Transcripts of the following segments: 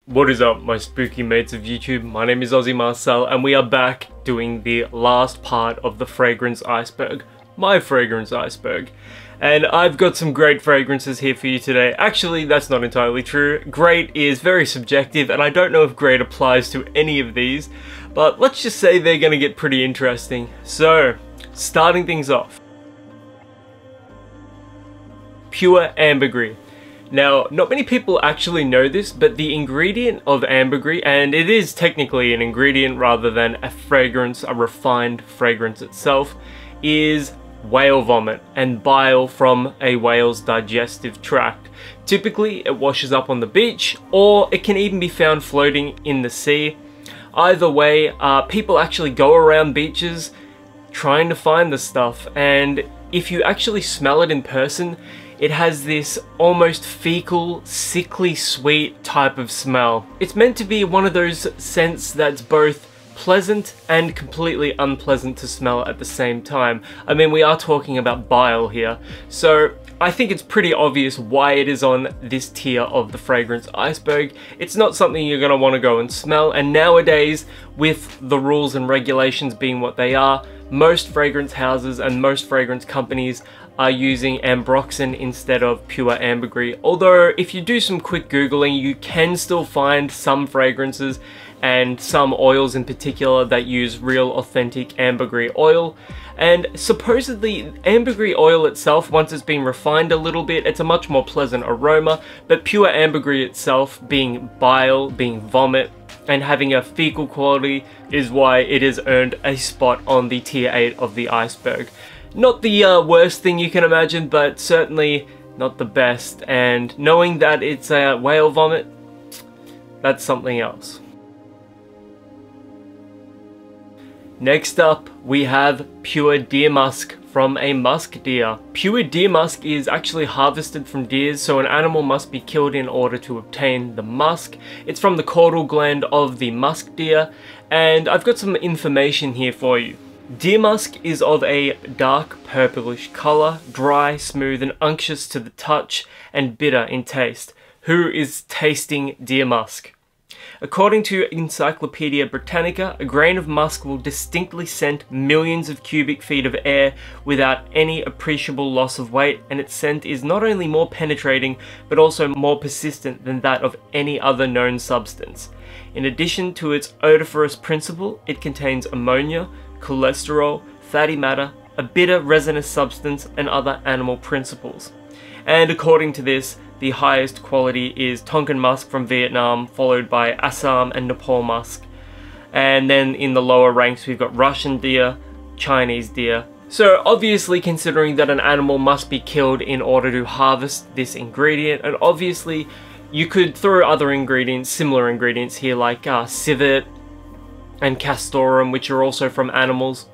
What is up, my spooky mates of YouTube? My name is Marcel, and we are back doing the last part of the fragrance iceberg, my fragrance iceberg. And I've got some great fragrances here for you today. Actually, that's not entirely true. Great is very subjective, and I don't know if great applies to any of these, but let's just say they're gonna get pretty interesting. So, starting things off. Pure ambergris. Now, not many people actually know this, but the ingredient of ambergris, and it is technically an ingredient rather than a fragrance, a refined fragrance itself, is whale vomit and bile from a whale's digestive tract. Typically, it washes up on the beach, or it can even be found floating in the sea. Either way, people actually go around beaches trying to find the stuff, and if you actually smell it in person, it has this almost fecal, sickly sweet type of smell. It's meant to be one of those scents that's both pleasant and completely unpleasant to smell at the same time. I mean, we are talking about bile here, so I think it's pretty obvious why it is on this tier of the fragrance iceberg. It's not something you're going to want to go and smell, and nowadays, with the rules and regulations being what they are, most fragrance houses and most fragrance companies are using ambroxan instead of pure ambergris. Although if you do some quick googling, you can still find some fragrances and some oils in particular that use real authentic ambergris oil. And supposedly ambergris oil itself, once it's been refined a little bit, it's a much more pleasant aroma, but pure ambergris itself, being bile, being vomit, and having a fecal quality, is why it has earned a spot on the tier 8 of the iceberg. Not the worst thing you can imagine, but certainly not the best, and knowing that it's a whale vomit, that's something else. Next up, we have pure deer musk from a musk deer. Pure deer musk is actually harvested from deers, so an animal must be killed in order to obtain the musk. It's from the caudal gland of the musk deer, and I've got some information here for you. Deer musk is of a dark purplish colour, dry, smooth and unctuous to the touch, and bitter in taste. Who is tasting deer musk? According to Encyclopedia Britannica, a grain of musk will distinctly scent millions of cubic feet of air without any appreciable loss of weight, and its scent is not only more penetrating, but also more persistent than that of any other known substance. In addition to its odoriferous principle, it contains ammonia, cholesterol, fatty matter, a bitter resinous substance, and other animal principles. And according to this, the highest quality is Tonkin musk from Vietnam, followed by Assam and Nepal musk. And then in the lower ranks we've got Russian deer, Chinese deer. So obviously, considering that an animal must be killed in order to harvest this ingredient, and obviously you could throw other ingredients, similar ingredients here, like civet and castoreum, which are also from animals,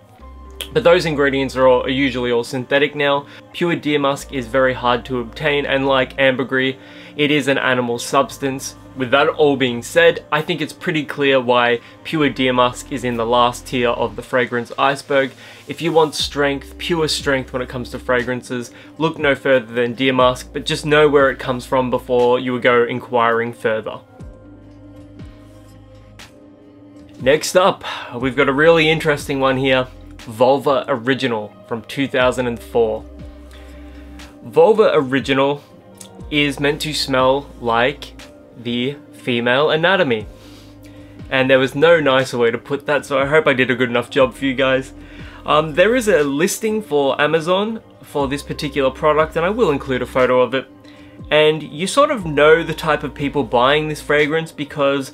but those ingredients are usually all synthetic now. Pure deer musk is very hard to obtain, and like ambergris, it is an animal substance. With that all being said, I think it's pretty clear why pure deer musk is in the last tier of the fragrance iceberg. If you want strength, pure strength when it comes to fragrances, look no further than deer musk, but just know where it comes from before you go inquiring further. Next up, we've got a really interesting one here, Volver Original from 2004. Volver Original is meant to smell like the female anatomy, and there was no nicer way to put that, so I hope I did a good enough job for you guys. There is a listing for Amazon for this particular product, and I will include a photo of it, and you sort of know the type of people buying this fragrance because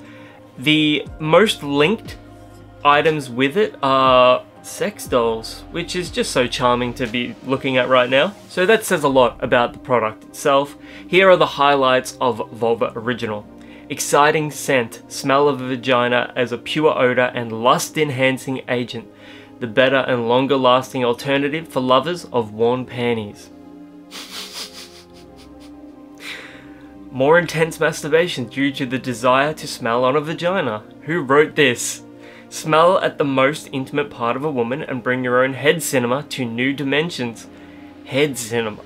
the most linked items with it are sex dolls, which is just so charming to be looking at right now. So that says a lot about the product itself. Here are the highlights of Volver Original. Exciting scent, smell of a vagina as a pure odor and lust-enhancing agent. The better and longer lasting alternative for lovers of worn panties. More intense masturbation due to the desire to smell on a vagina. Who wrote this? Smell at the most intimate part of a woman and bring your own head cinema to new dimensions. Head cinema.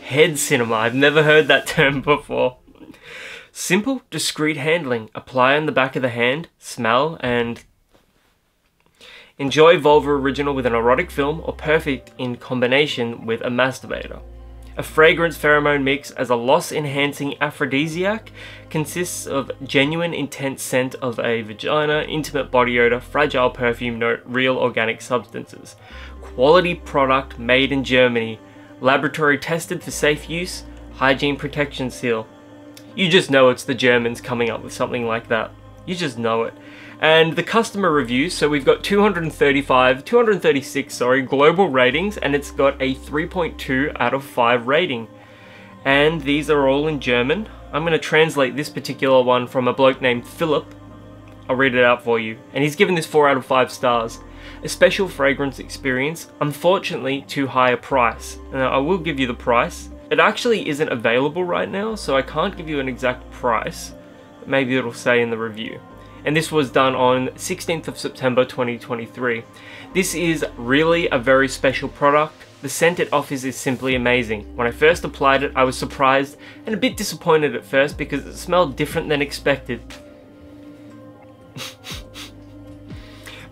Head cinema. I've never heard that term before. Simple, discreet handling. Apply on the back of the hand, smell, and enjoy Volver Original with an erotic film, or perfect in combination with a masturbator. A fragrance pheromone mix as a loss-enhancing aphrodisiac consists of genuine intense scent of a vagina, intimate body odor, fragile perfume note, real organic substances. Quality product made in Germany. Laboratory tested for safe use. Hygiene protection seal. You just know it's the Germans coming up with something like that. You just know it. And the customer reviews, so we've got 236 global ratings, and it's got a 3.2 out of 5 rating. And these are all in German. I'm going to translate this particular one from a bloke named Philip. I'll read it out for you. And he's given this 4 out of 5 stars. A special fragrance experience, unfortunately too high a price. Now I will give you the price. It actually isn't available right now, so I can't give you an exact price. Maybe it'll say in the review. And this was done on 16th of September 2023. This is really a very special product. The scent it offers is simply amazing. When I first applied it, I was surprised and a bit disappointed at first because it smelled different than expected.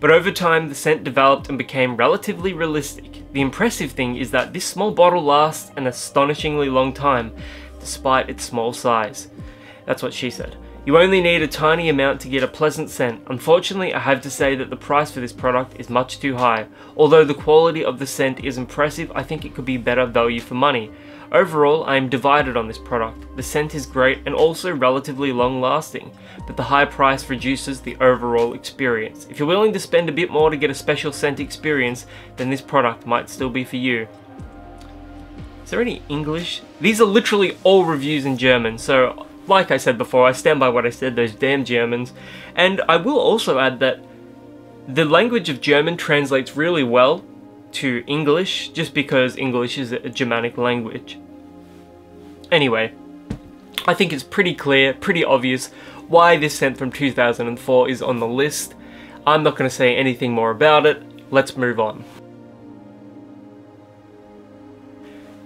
But over time, the scent developed and became relatively realistic. The impressive thing is that this small bottle lasts an astonishingly long time, despite its small size. That's what she said. You only need a tiny amount to get a pleasant scent. Unfortunately, I have to say that the price for this product is much too high. Although the quality of the scent is impressive, I think it could be better value for money. Overall, I am divided on this product. The scent is great and also relatively long lasting, but the high price reduces the overall experience. If you're willing to spend a bit more to get a special scent experience, then this product might still be for you. Is there any English? These are literally all reviews in German, so like I said before, I stand by what I said, those damn Germans. And I will also add that the language of German translates really well to English, just because English is a Germanic language. Anyway, I think it's pretty clear, pretty obvious why this scent from 2004 is on the list. I'm not going to say anything more about it. Let's move on.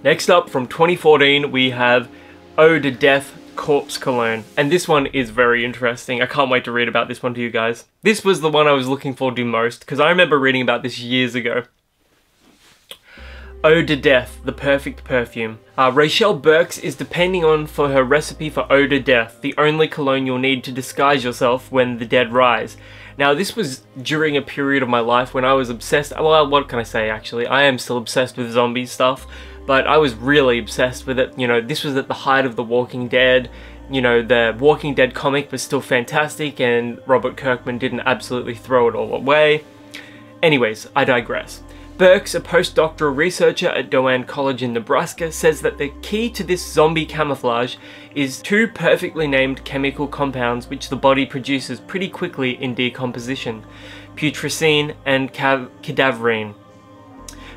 Next up, from 2014, we have Eau de Death Corpse Cologne, and this one is very interesting. I can't wait to read about this one to you guys. This was the one I was looking forward to most, because I remember reading about this years ago. Eau de Death, the perfect perfume. Rachel Burks is depending on for her recipe for Eau de Death, the only cologne you'll need to disguise yourself when the dead rise. Now this was during a period of my life when I was obsessed, well, what can I say actually, I am still obsessed with zombie stuff. But I was really obsessed with it. You know, this was at the height of The Walking Dead. You know, the Walking Dead comic was still fantastic and Robert Kirkman didn't absolutely throw it all away. Anyways, I digress. Burks, a postdoctoral researcher at Doane College in Nebraska, says that the key to this zombie camouflage is 2 perfectly named chemical compounds which the body produces pretty quickly in decomposition: putrescine and cadaverine.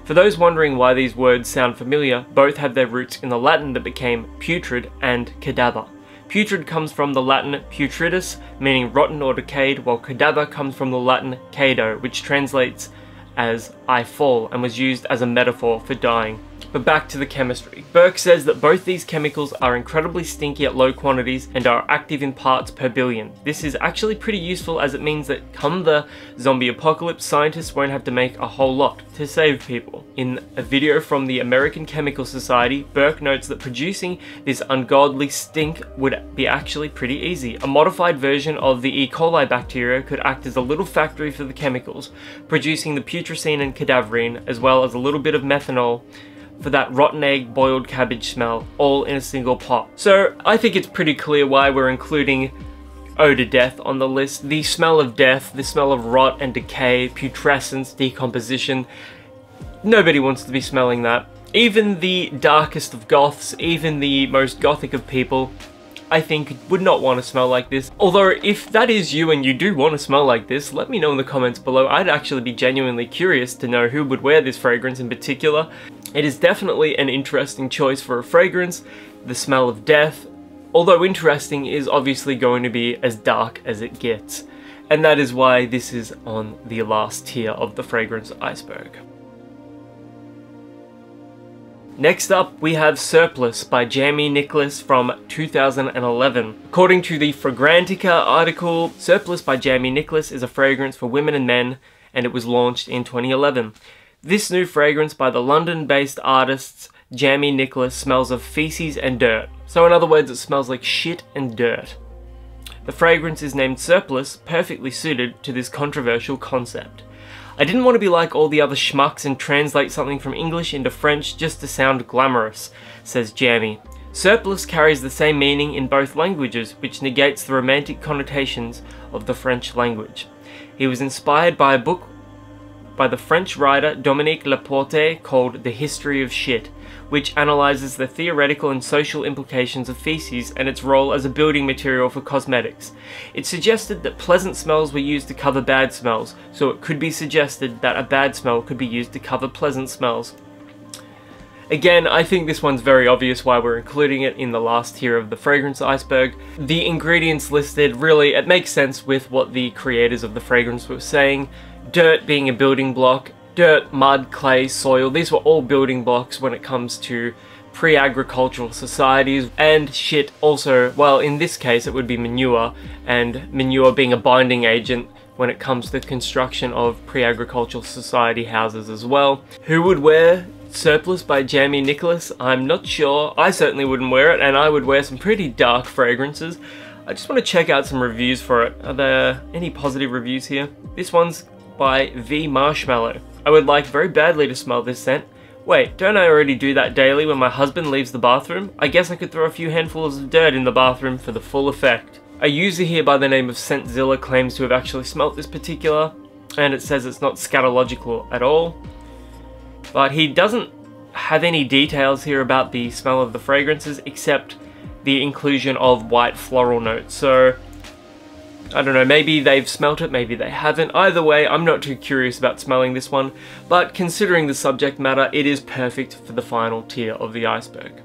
For those wondering why these words sound familiar, both have their roots in the Latin that became putrid and cadaver. Putrid comes from the Latin putridus, meaning rotten or decayed, while cadaver comes from the Latin cado, which translates as I fall, and was used as a metaphor for dying. But back to the chemistry. Burke says that both these chemicals are incredibly stinky at low quantities and are active in parts per billion. This is actually pretty useful as it means that come the zombie apocalypse, scientists won't have to make a whole lot to save people. In a video from the American Chemical Society, Burke notes that producing this ungodly stink would be actually pretty easy. A modified version of the E. coli bacteria could act as a little factory for the chemicals, producing the putrescine and cadaverine, as well as a little bit of methanol for that rotten egg boiled cabbage smell, all in a single pot. So I think it's pretty clear why we're including Eau de Death on the list. The smell of death, the smell of rot and decay, putrescence, decomposition. Nobody wants to be smelling that. Even the darkest of goths, even the most gothic of people, I think would not want to smell like this. Although if that is you and you do want to smell like this, let me know in the comments below. I'd actually be genuinely curious to know who would wear this fragrance in particular. It is definitely an interesting choice for a fragrance. The smell of death, although interesting, is obviously going to be as dark as it gets. And that is why this is on the last tier of the fragrance iceberg. Next up, we have Surplus by Jamie Nicholas from 2011. According to the Fragrantica article, Surplus by Jamie Nicholas is a fragrance for women and men, and it was launched in 2011. This new fragrance by the London-based artists Jamie Nicholas smells of feces and dirt. So in other words, it smells like shit and dirt. The fragrance is named Surplus, perfectly suited to this controversial concept. I didn't want to be like all the other schmucks and translate something from English into French just to sound glamorous, says Jamie. Surplus carries the same meaning in both languages, which negates the romantic connotations of the French language. He was inspired by a book by the French writer Dominique Laporte called The History of Shit, which analyzes the theoretical and social implications of feces and its role as a building material for cosmetics. It suggested that pleasant smells were used to cover bad smells, so it could be suggested that a bad smell could be used to cover pleasant smells. Again, I think this one's very obvious why we're including it in the last tier of the fragrance iceberg. The ingredients listed, really, it makes sense with what the creators of the fragrance were saying. Dirt being a building block, dirt, mud, clay, soil, these were all building blocks when it comes to pre-agricultural societies, and shit also, well, in this case it would be manure, and manure being a binding agent when it comes to the construction of pre-agricultural society houses as well. Who would wear Surplus by Jamie Nicholas? I'm not sure. I certainly wouldn't wear it, and I would wear some pretty dark fragrances. I just want to check out some reviews for it. Are there any positive reviews here? This one's by V Marshmallow. I would like very badly to smell this scent. Wait, don't I already do that daily when my husband leaves the bathroom? I guess I could throw a few handfuls of dirt in the bathroom for the full effect. A user here by the name of Scentzilla claims to have actually smelt this particular, and it says it's not scatological at all. But he doesn't have any details here about the smell of the fragrances except the inclusion of white floral notes. So I don't know, maybe they've smelt it, maybe they haven't. Either way, I'm not too curious about smelling this one, but considering the subject matter, it is perfect for the final tier of the iceberg.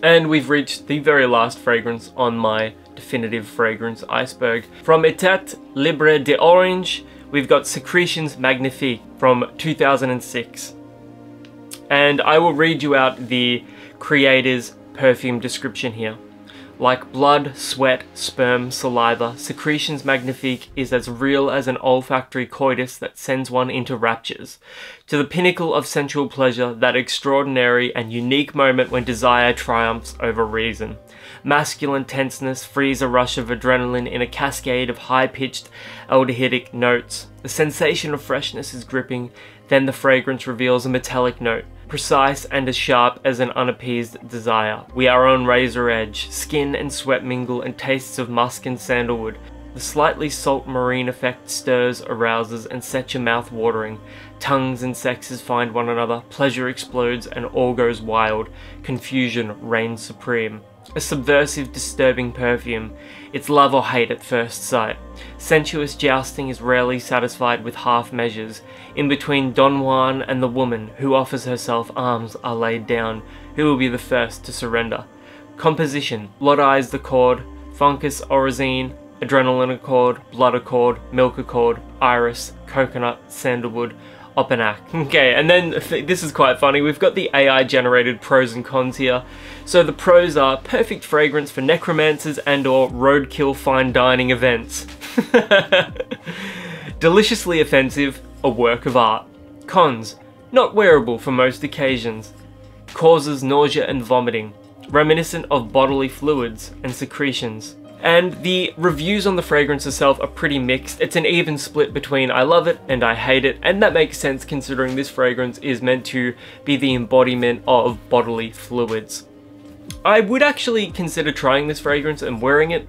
And we've reached the very last fragrance on my definitive fragrance iceberg. From Etat Libre d'Orange, we've got Secretions Magnifiques from 2006. And I will read you out the creator's perfume description here. Like blood, sweat, sperm, saliva, Secretions Magnifiques is as real as an olfactory coitus that sends one into raptures. To the pinnacle of sensual pleasure, that extraordinary and unique moment when desire triumphs over reason. Masculine tenseness frees a rush of adrenaline in a cascade of high-pitched aldehydic notes. The sensation of freshness is gripping, then the fragrance reveals a metallic note. Precise and as sharp as an unappeased desire. We are on razor edge. Skin and sweat mingle and tastes of musk and sandalwood. The slightly salt marine effect stirs, arouses, and sets your mouth watering. Tongues and sexes find one another. Pleasure explodes and all goes wild. Confusion reigns supreme. A subversive, disturbing perfume. It's love or hate at first sight. Sensuous jousting is rarely satisfied with half measures. In between Don Juan and the woman who offers herself, arms are laid down. Who will be the first to surrender? Composition: blood eyes accord, funcus orezine, adrenaline accord, blood accord, milk accord, iris, coconut, sandalwood, Opanac. Okay, and then this is quite funny. We've got the AI generated pros and cons here. So the pros are perfect fragrance for necromancers and or roadkill fine dining events. Deliciously offensive, a work of art. Cons: not wearable for most occasions. Causes nausea and vomiting. Reminiscent of bodily fluids and secretions. And the reviews on the fragrance itself are pretty mixed. It's an even split between I love it and I hate it, and that makes sense considering this fragrance is meant to be the embodiment of bodily fluids. I would actually consider trying this fragrance and wearing it.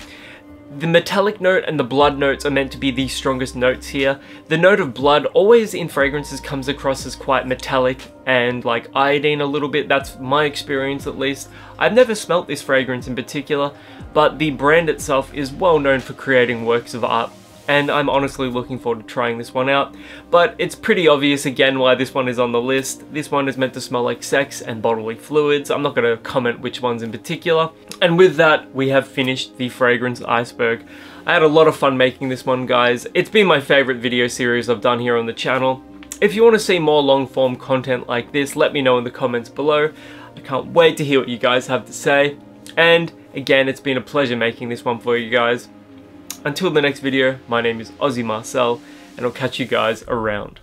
The metallic note and the blood notes are meant to be the strongest notes here. The note of blood always in fragrances comes across as quite metallic and like iodine a little bit. That's my experience at least. I've never smelt this fragrance in particular, but the brand itself is well known for creating works of art, and I'm honestly looking forward to trying this one out. But it's pretty obvious again why this one is on the list. This one is meant to smell like sex and bodily fluids. I'm not going to comment which ones in particular. And with that, we have finished the fragrance iceberg. I had a lot of fun making this one, guys. It's been my favorite video series I've done here on the channel. If you want to see more long form content like this, let me know in the comments below. I can't wait to hear what you guys have to say. And again, it's been a pleasure making this one for you guys. Until the next video, my name is Marcel, and I'll catch you guys around.